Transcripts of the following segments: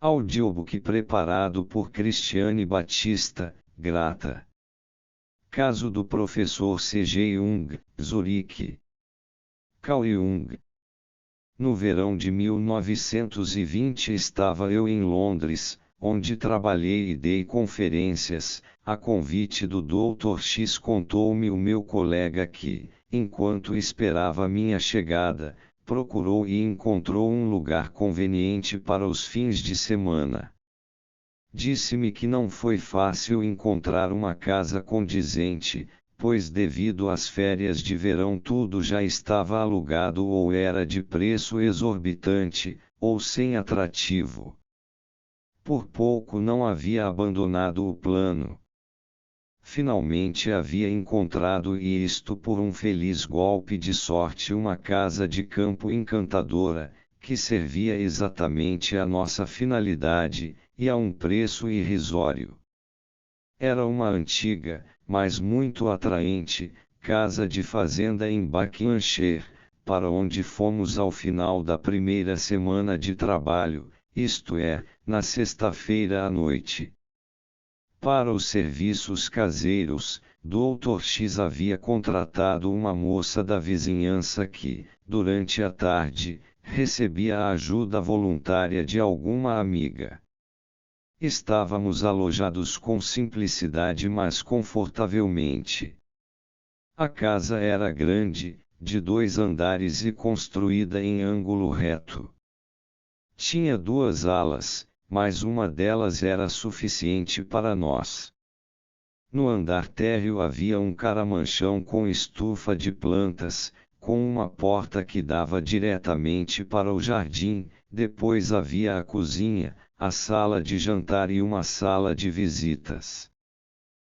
Audiobook preparado por Cristiane Batista, grata. Caso do professor C.G. Jung, Zurique. Carl Jung. No verão de 1920 estava eu em Londres, onde trabalhei e dei conferências. A convite do Dr. X contou-me o meu colega que, enquanto esperava minha chegada, procurou e encontrou um lugar conveniente para os fins de semana. Disse-me que não foi fácil encontrar uma casa condizente, pois devido às férias de verão tudo já estava alugado ou era de preço exorbitante, ou sem atrativo. Por pouco não havia abandonado o plano. Finalmente havia encontrado, e isto por um feliz golpe de sorte, uma casa de campo encantadora, que servia exatamente à nossa finalidade, e a um preço irrisório. Era uma antiga, mas muito atraente, casa de fazenda em Buckinghamshire, para onde fomos ao final da primeira semana de trabalho, isto é, na sexta-feira à noite. Para os serviços caseiros, Dr. X havia contratado uma moça da vizinhança que, durante a tarde, recebia a ajuda voluntária de alguma amiga. Estávamos alojados com simplicidade, mas confortavelmente. A casa era grande, de 2 andares e construída em ângulo reto. Tinha 2 alas, mas uma delas era suficiente para nós. No andar térreo havia um caramanchão com estufa de plantas, com uma porta que dava diretamente para o jardim. Depois havia a cozinha, a sala de jantar e uma sala de visitas.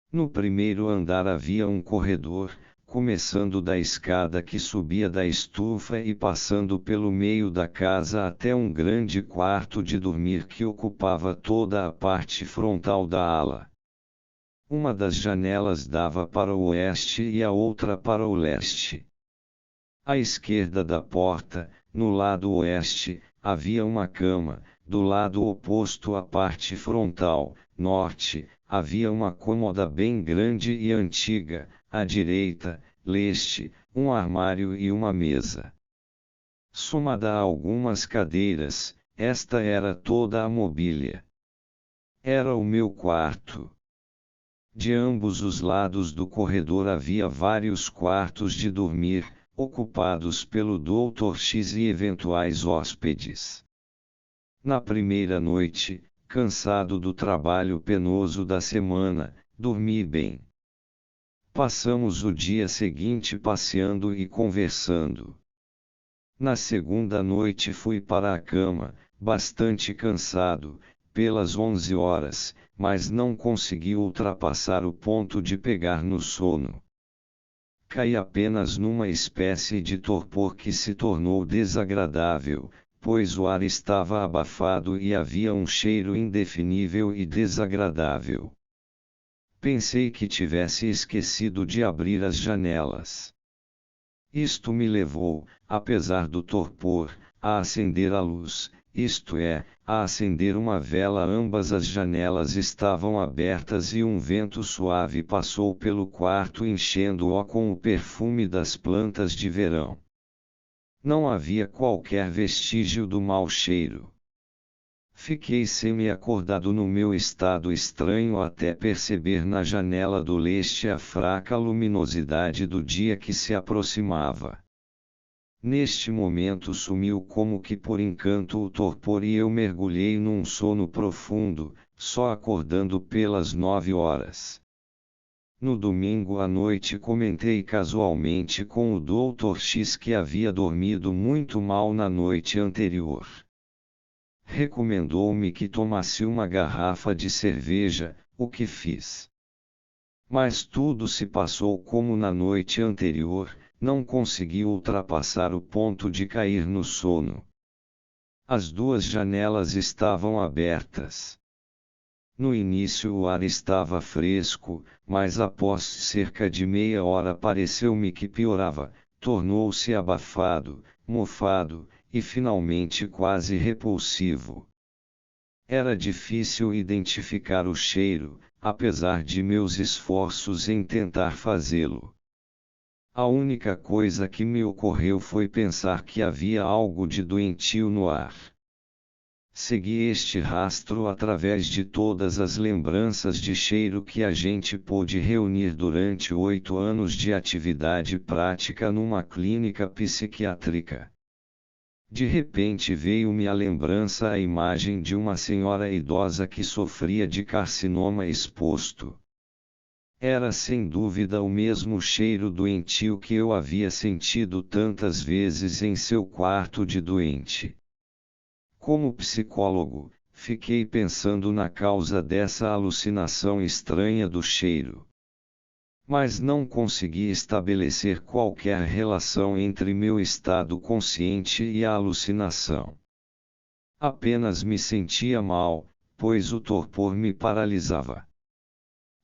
No primeiro andar havia um corredor, começando da escada que subia da estufa e passando pelo meio da casa até um grande quarto de dormir que ocupava toda a parte frontal da ala. Uma das janelas dava para o oeste e a outra para o leste. À esquerda da porta, no lado oeste, havia uma cama. Do lado oposto à parte frontal, norte, havia uma cômoda bem grande e antiga. À direita, leste, um armário e uma mesa. Somada a algumas cadeiras, esta era toda a mobília. Era o meu quarto. De ambos os lados do corredor havia vários quartos de dormir, ocupados pelo Dr. X e eventuais hóspedes. Na primeira noite, cansado do trabalho penoso da semana, dormi bem. Passamos o dia seguinte passeando e conversando. Na segunda noite fui para a cama, bastante cansado, pelas 11 horas, mas não consegui ultrapassar o ponto de pegar no sono. Caí apenas numa espécie de torpor que se tornou desagradável, pois o ar estava abafado e havia um cheiro indefinível e desagradável. Pensei que tivesse esquecido de abrir as janelas. Isto me levou, apesar do torpor, a acender a luz, isto é, a acender uma vela. Ambas as janelas estavam abertas e um vento suave passou pelo quarto, enchendo-o com o perfume das plantas de verão. Não havia qualquer vestígio do mau cheiro. Fiquei semi-acordado no meu estado estranho até perceber na janela do leste a fraca luminosidade do dia que se aproximava. Neste momento sumiu como que por encanto o torpor e eu mergulhei num sono profundo, só acordando pelas 9 horas. No domingo à noite comentei casualmente com o Dr. X que havia dormido muito mal na noite anterior. Recomendou-me que tomasse uma garrafa de cerveja, o que fiz. Mas tudo se passou como na noite anterior, não consegui ultrapassar o ponto de cair no sono. As 2 janelas estavam abertas. No início o ar estava fresco, mas após cerca de meia hora pareceu-me que piorava, tornou-se abafado, mofado, e finalmente quase repulsivo. Era difícil identificar o cheiro, apesar de meus esforços em tentar fazê-lo. A única coisa que me ocorreu foi pensar que havia algo de doentio no ar. Segui este rastro através de todas as lembranças de cheiro que a gente pôde reunir durante 8 anos de atividade prática numa clínica psiquiátrica. De repente veio-me à lembrança a imagem de uma senhora idosa que sofria de carcinoma exposto. Era sem dúvida o mesmo cheiro doentio que eu havia sentido tantas vezes em seu quarto de doente. Como psicólogo, fiquei pensando na causa dessa alucinação estranha do cheiro. Mas não consegui estabelecer qualquer relação entre meu estado consciente e a alucinação. Apenas me sentia mal, pois o torpor me paralisava.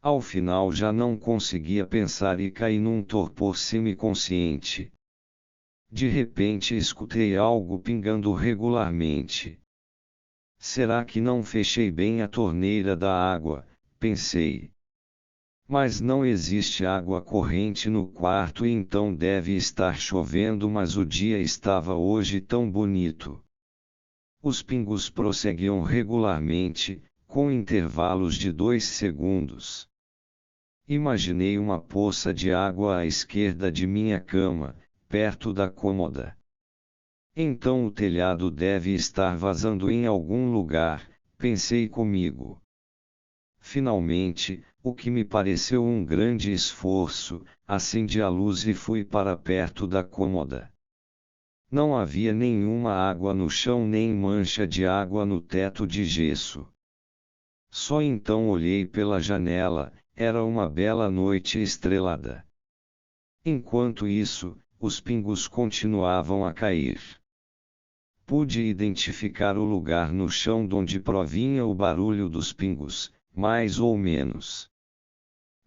Ao final já não conseguia pensar e caí num torpor semiconsciente. De repente escutei algo pingando regularmente. Será que não fechei bem a torneira da água? Pensei. Mas não existe água corrente no quarto e então deve estar chovendo, mas o dia estava hoje tão bonito. Os pingos prosseguiam regularmente, com intervalos de 2 segundos. Imaginei uma poça de água à esquerda de minha cama, perto da cômoda. Então o telhado deve estar vazando em algum lugar, pensei comigo. Finalmente, o que me pareceu um grande esforço, acendi a luz e fui para perto da cômoda. Não havia nenhuma água no chão nem mancha de água no teto de gesso. Só então olhei pela janela, era uma bela noite estrelada. Enquanto isso, os pingos continuavam a cair. Pude identificar o lugar no chão donde provinha o barulho dos pingos, mais ou menos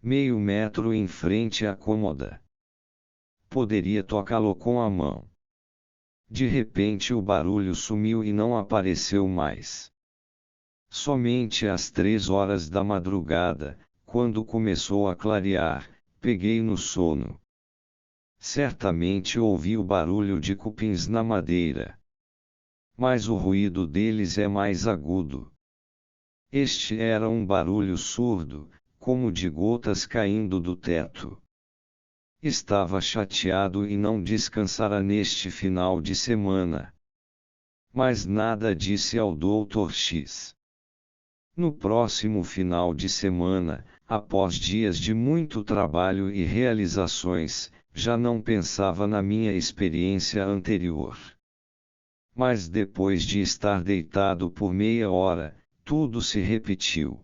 meio metro em frente à cômoda. Poderia tocá-lo com a mão. De repente o barulho sumiu e não apareceu mais. Somente às 3 horas da madrugada, quando começou a clarear, peguei no sono. Certamente ouvi o barulho de cupins na madeira. Mas o ruído deles é mais agudo. Este era um barulho surdo, como de gotas caindo do teto. Estava chateado e não descansara neste final de semana. Mas nada disse ao Dr. X. No próximo final de semana, após dias de muito trabalho e realizações, já não pensava na minha experiência anterior. Mas depois de estar deitado por meia hora, tudo se repetiu.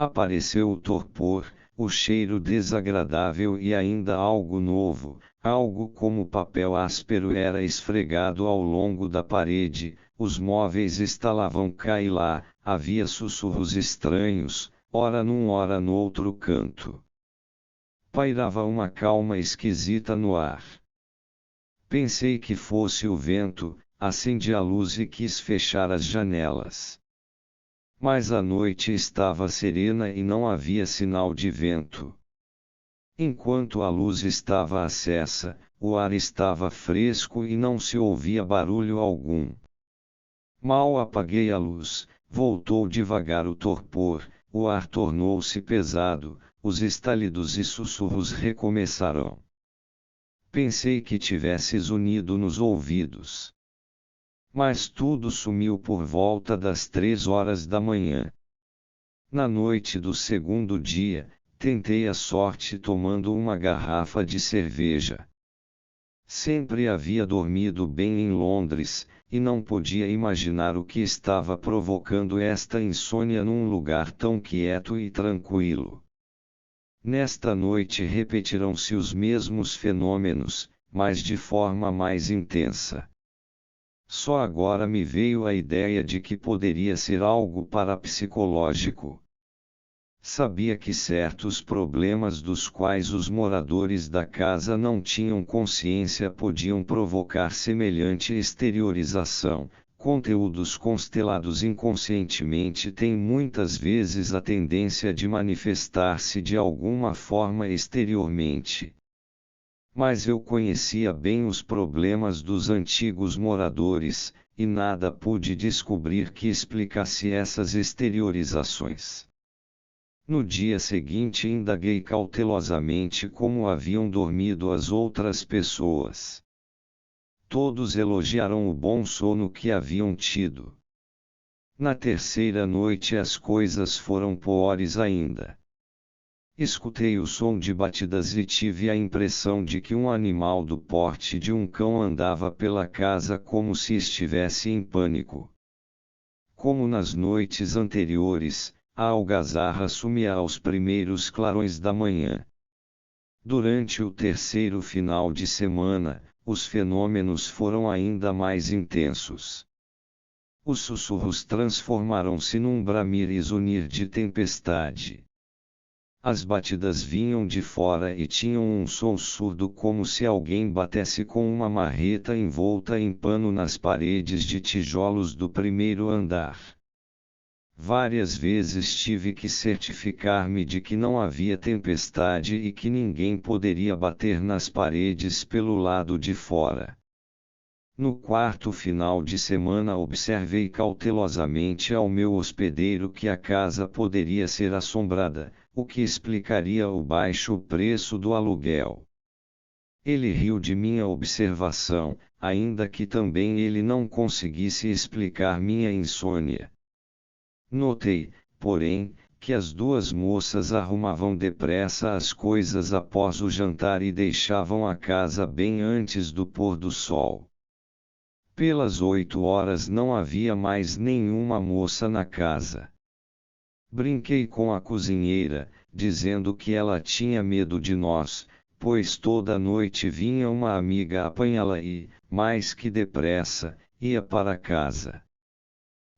Apareceu o torpor, o cheiro desagradável e ainda algo novo, algo como papel áspero era esfregado ao longo da parede, os móveis estalavam cá e lá, havia sussurros estranhos, ora num ora no outro canto. Pairava uma calma esquisita no ar. Pensei que fosse o vento, acendi a luz e quis fechar as janelas. Mas a noite estava serena e não havia sinal de vento. Enquanto a luz estava acesa, o ar estava fresco e não se ouvia barulho algum. Mal apaguei a luz, voltou devagar o torpor, o ar tornou-se pesado, os estalidos e sussurros recomeçaram. Pensei que tivesses unido nos ouvidos. Mas tudo sumiu por volta das 3 horas da manhã. Na noite do segundo dia, tentei a sorte tomando uma garrafa de cerveja. Sempre havia dormido bem em Londres, e não podia imaginar o que estava provocando esta insônia num lugar tão quieto e tranquilo. Nesta noite repetirão-se os mesmos fenômenos, mas de forma mais intensa. Só agora me veio a ideia de que poderia ser algo parapsicológico. Sabia que certos problemas dos quais os moradores da casa não tinham consciência podiam provocar semelhante exteriorização, conteúdos constelados inconscientemente têm muitas vezes a tendência de manifestar-se de alguma forma exteriormente. Mas eu conhecia bem os problemas dos antigos moradores, e nada pude descobrir que explicasse essas exteriorizações. No dia seguinte indaguei cautelosamente como haviam dormido as outras pessoas. Todos elogiaram o bom sono que haviam tido. Na terceira noite as coisas foram piores ainda. Escutei o som de batidas e tive a impressão de que um animal do porte de um cão andava pela casa como se estivesse em pânico. Como nas noites anteriores, a algazarra sumia aos primeiros clarões da manhã. Durante o terceiro final de semana, os fenômenos foram ainda mais intensos. Os sussurros transformaram-se num bramir e zunir de tempestade. As batidas vinham de fora e tinham um som surdo como se alguém batesse com uma marreta envolta em pano nas paredes de tijolos do primeiro andar. Várias vezes tive que certificar-me de que não havia tempestade e que ninguém poderia bater nas paredes pelo lado de fora. No quarto final de semana observei cautelosamente ao meu hospedeiro que a casa poderia ser assombrada, o que explicaria o baixo preço do aluguel. Ele riu de minha observação, ainda que também ele não conseguisse explicar minha insônia. Notei, porém, que as duas moças arrumavam depressa as coisas após o jantar e deixavam a casa bem antes do pôr do sol. Pelas 8 horas não havia mais nenhuma moça na casa. Brinquei com a cozinheira, dizendo que ela tinha medo de nós, pois toda noite vinha uma amiga apanhá-la e, mais que depressa, ia para casa.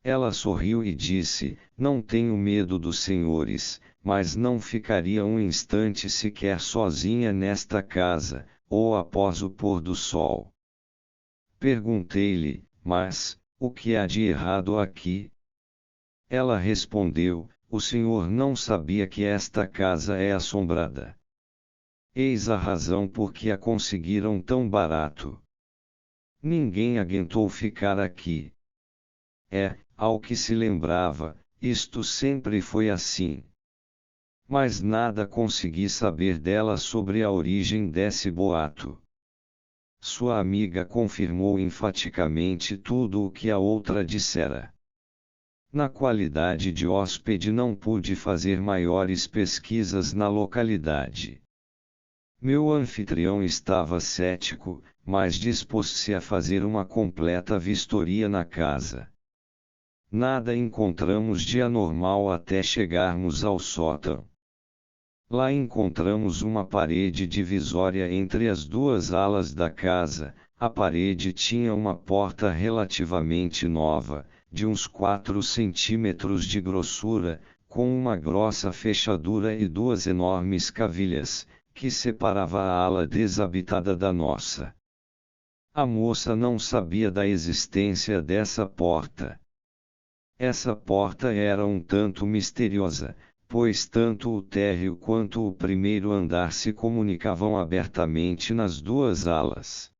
Ela sorriu e disse: "Não tenho medo dos senhores, mas não ficaria um instante sequer sozinha nesta casa, ou após o pôr do sol." Perguntei-lhe: "Mas, o que há de errado aqui?" Ela respondeu: "O senhor não sabia que esta casa é assombrada. Eis a razão por que a conseguiram tão barato. Ninguém aguentou ficar aqui." Ao que se lembrava, isto sempre foi assim. Mas nada consegui saber dela sobre a origem desse boato. Sua amiga confirmou enfaticamente tudo o que a outra dissera. Na qualidade de hóspede não pude fazer maiores pesquisas na localidade. Meu anfitrião estava cético, mas dispôs-se a fazer uma completa vistoria na casa. Nada encontramos de anormal até chegarmos ao sótão. Lá encontramos uma parede divisória entre as duas alas da casa. A parede tinha uma porta relativamente nova, de uns 4 centímetros de grossura, com uma grossa fechadura e 2 enormes cavilhas, que separava a ala desabitada da nossa. A moça não sabia da existência dessa porta. Essa porta era um tanto misteriosa, pois tanto o térreo quanto o primeiro andar se comunicavam abertamente nas duas alas.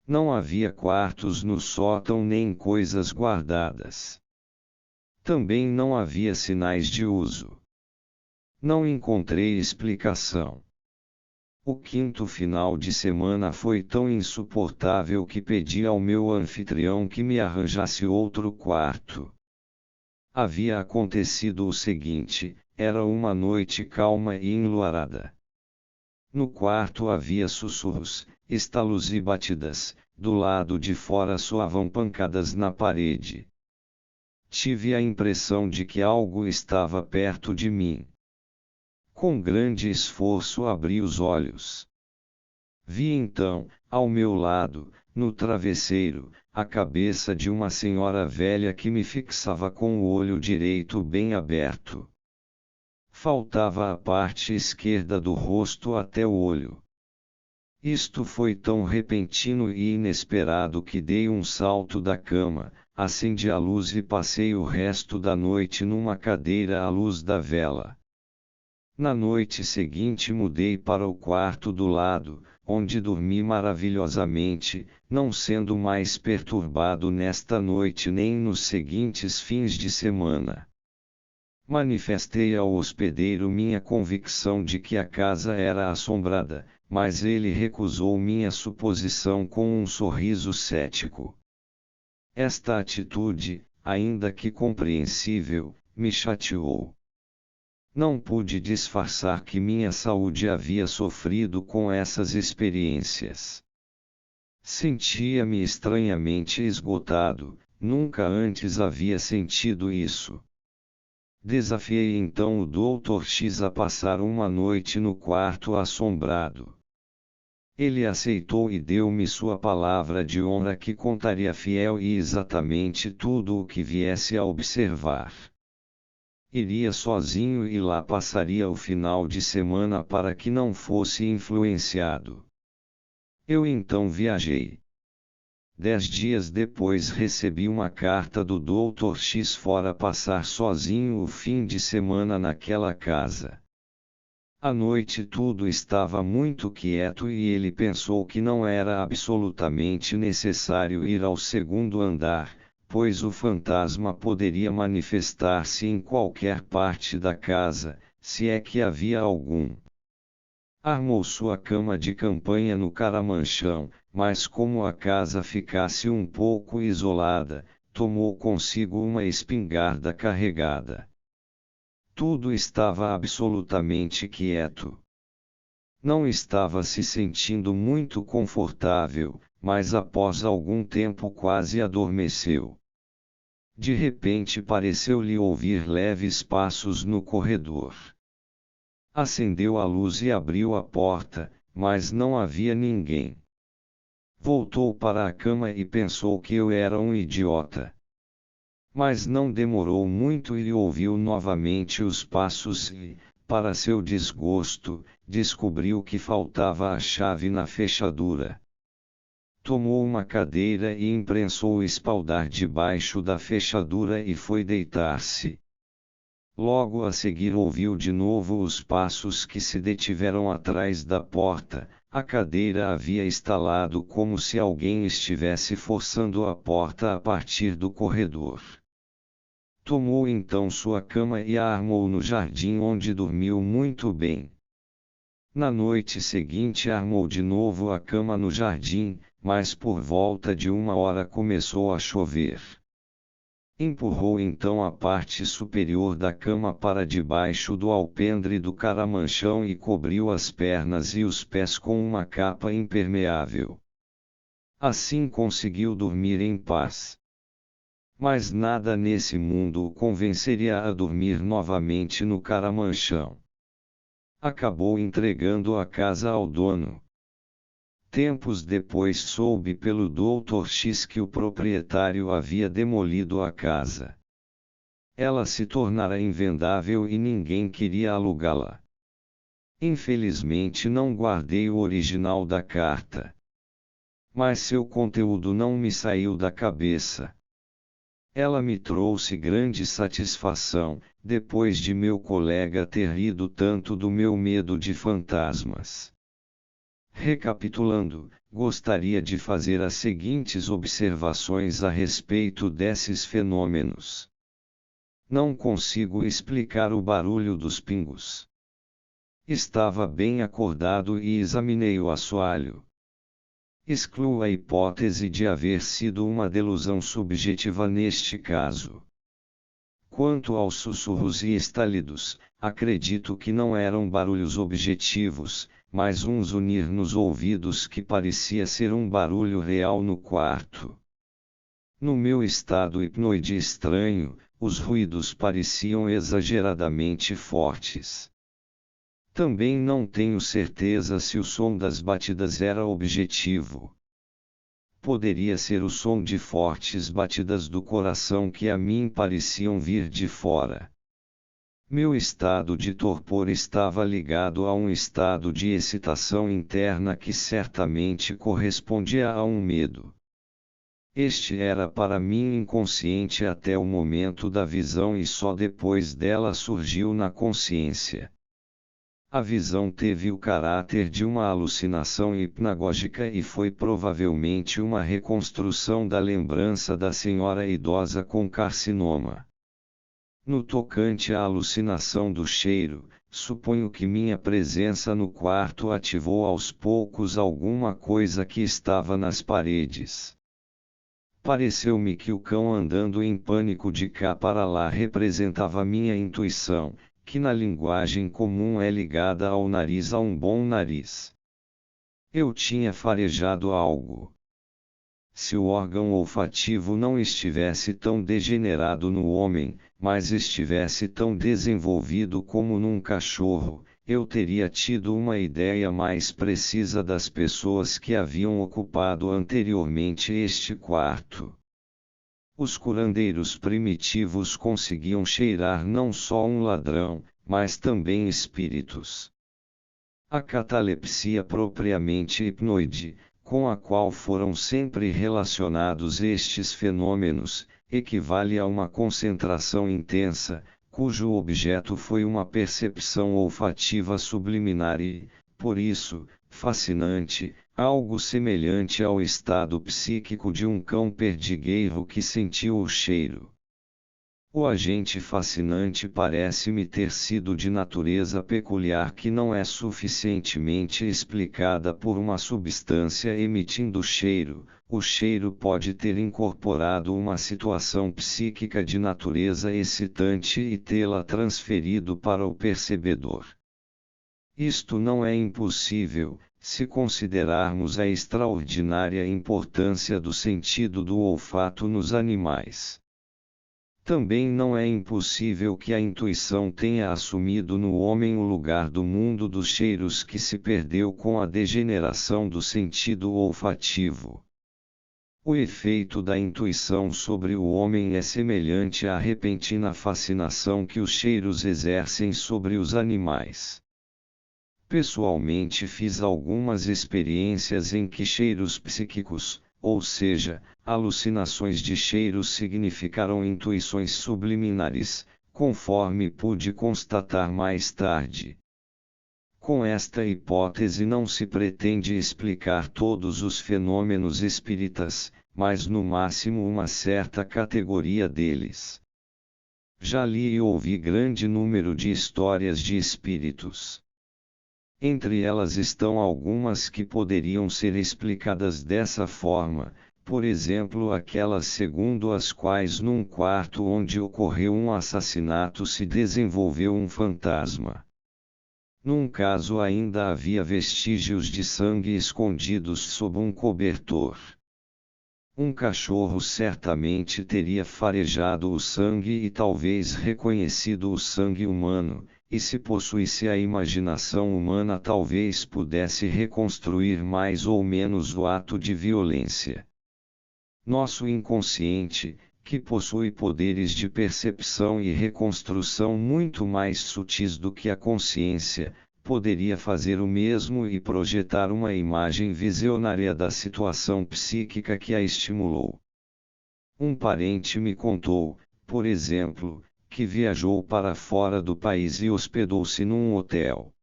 Não havia quartos no sótão nem coisas guardadas. Também não havia sinais de uso. Não encontrei explicação. O quinto final de semana foi tão insuportável que pedi ao meu anfitrião que me arranjasse outro quarto. Havia acontecido o seguinte: era uma noite calma e enluarada. No quarto havia sussurros, estalos e batidas, do lado de fora soavam pancadas na parede. Tive a impressão de que algo estava perto de mim. Com grande esforço abri os olhos. Vi então, ao meu lado, no travesseiro, a cabeça de uma senhora velha que me fixava com o olho direito bem aberto. Faltava a parte esquerda do rosto até o olho. Isto foi tão repentino e inesperado que dei um salto da cama, acendi a luz e passei o resto da noite numa cadeira à luz da vela. Na noite seguinte mudei para o quarto do lado, onde dormi maravilhosamente, não sendo mais perturbado nesta noite nem nos seguintes fins de semana. Manifestei ao hospedeiro minha convicção de que a casa era assombrada, mas ele recusou minha suposição com um sorriso cético. Esta atitude, ainda que compreensível, me chateou. Não pude disfarçar que minha saúde havia sofrido com essas experiências. Sentia-me estranhamente esgotado, nunca antes havia sentido isso. Desafiei então o Dr. X a passar uma noite no quarto assombrado. Ele aceitou e deu-me sua palavra de honra que contaria fiel e exatamente tudo o que viesse a observar. Iria sozinho e lá passaria o final de semana para que não fosse influenciado. Eu então viajei. 10 dias depois recebi uma carta do Dr. X fora passar sozinho o fim de semana naquela casa. À noite tudo estava muito quieto e ele pensou que não era absolutamente necessário ir ao segundo andar, pois o fantasma poderia manifestar-se em qualquer parte da casa, se é que havia algum. Armou sua cama de campanha no caramanchão, mas como a casa ficasse um pouco isolada, tomou consigo uma espingarda carregada. Tudo estava absolutamente quieto. Não estava se sentindo muito confortável, mas após algum tempo quase adormeceu. De repente pareceu-lhe ouvir leves passos no corredor. Acendeu a luz e abriu a porta, mas não havia ninguém. Voltou para a cama e pensou que eu era um idiota. Mas não demorou muito e ouviu novamente os passos e, para seu desgosto, descobriu que faltava a chave na fechadura. Tomou uma cadeira e imprensou o espaldar debaixo da fechadura e foi deitar-se. Logo a seguir ouviu de novo os passos que se detiveram atrás da porta. A cadeira havia estalado como se alguém estivesse forçando a porta a partir do corredor. Tomou então sua cama e a armou no jardim onde dormiu muito bem. Na noite seguinte armou de novo a cama no jardim, mas por volta de 1 hora começou a chover. Empurrou então a parte superior da cama para debaixo do alpendre do caramanchão e cobriu as pernas e os pés com uma capa impermeável. Assim conseguiu dormir em paz. Mas nada nesse mundo o convenceria a dormir novamente no caramanchão. Acabou entregando a casa ao dono. Tempos depois soube pelo Dr. X que o proprietário havia demolido a casa. Ela se tornara invendável e ninguém queria alugá-la. Infelizmente não guardei o original da carta. Mas seu conteúdo não me saiu da cabeça. Ela me trouxe grande satisfação, depois de meu colega ter rido tanto do meu medo de fantasmas. Recapitulando, gostaria de fazer as seguintes observações a respeito desses fenômenos. Não consigo explicar o barulho dos pingos. Estava bem acordado e examinei o assoalho. Excluo a hipótese de haver sido uma delusão subjetiva neste caso. Quanto aos sussurros e estalidos, acredito que não eram barulhos objetivos, mas um zunir nos ouvidos que parecia ser um barulho real no quarto. No meu estado hipnoide estranho, os ruídos pareciam exageradamente fortes. Também não tenho certeza se o som das batidas era objetivo. Poderia ser o som de fortes batidas do coração que a mim pareciam vir de fora. Meu estado de torpor estava ligado a um estado de excitação interna que certamente correspondia a um medo. Este era para mim inconsciente até o momento da visão e só depois dela surgiu na consciência. A visão teve o caráter de uma alucinação hipnagógica e foi provavelmente uma reconstrução da lembrança da senhora idosa com carcinoma. No tocante à alucinação do cheiro, suponho que minha presença no quarto ativou aos poucos alguma coisa que estava nas paredes. Pareceu-me que o cão andando em pânico de cá para lá representava minha intuição, que na linguagem comum é ligada ao nariz a um bom nariz. Eu tinha farejado algo. Se o órgão olfativo não estivesse tão degenerado no homem, mas estivesse tão desenvolvido como num cachorro, eu teria tido uma ideia mais precisa das pessoas que haviam ocupado anteriormente este quarto. Os curandeiros primitivos conseguiam cheirar não só um ladrão, mas também espíritos. A catalepsia propriamente hipnoide, com a qual foram sempre relacionados estes fenômenos, equivale a uma concentração intensa, cujo objeto foi uma percepção olfativa subliminar e, por isso, fascinante, algo semelhante ao estado psíquico de um cão perdigueiro que sentiu o cheiro. O agente fascinante parece-me ter sido de natureza peculiar que não é suficientemente explicada por uma substância emitindo cheiro. O cheiro pode ter incorporado uma situação psíquica de natureza excitante e tê-la transferido para o percebedor. Isto não é impossível, se considerarmos a extraordinária importância do sentido do olfato nos animais. Também não é impossível que a intuição tenha assumido no homem o lugar do mundo dos cheiros que se perdeu com a degeneração do sentido olfativo. O efeito da intuição sobre o homem é semelhante à repentina fascinação que os cheiros exercem sobre os animais. Pessoalmente fiz algumas experiências em que cheiros psíquicos, ou seja, alucinações de cheiros significaram intuições subliminares, conforme pude constatar mais tarde. Com esta hipótese não se pretende explicar todos os fenômenos espíritas, mas no máximo uma certa categoria deles. Já li e ouvi grande número de histórias de espíritos. Entre elas estão algumas que poderiam ser explicadas dessa forma, por exemplo aquelas segundo as quais num quarto onde ocorreu um assassinato se desenvolveu um fantasma. Num caso ainda havia vestígios de sangue escondidos sob um cobertor. Um cachorro certamente teria farejado o sangue e talvez reconhecido o sangue humano, e se possuísse a imaginação humana talvez pudesse reconstruir mais ou menos o ato de violência. Nosso inconsciente, que possui poderes de percepção e reconstrução muito mais sutis do que a consciência, poderia fazer o mesmo e projetar uma imagem visionária da situação psíquica que a estimulou. Um parente me contou, por exemplo, que viajou para fora do país e hospedou-se num hotel.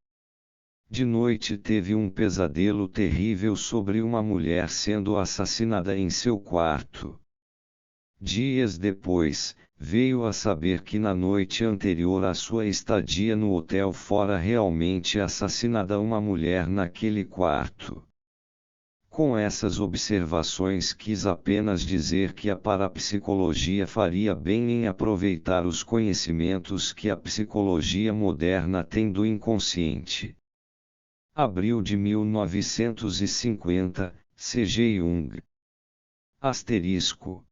De noite teve um pesadelo terrível sobre uma mulher sendo assassinada em seu quarto. Dias depois, veio a saber que na noite anterior à sua estadia no hotel fora realmente assassinada uma mulher naquele quarto. Com essas observações quis apenas dizer que a parapsicologia faria bem em aproveitar os conhecimentos que a psicologia moderna tem do inconsciente. Abril de 1950, C. G. Jung. Asterisco.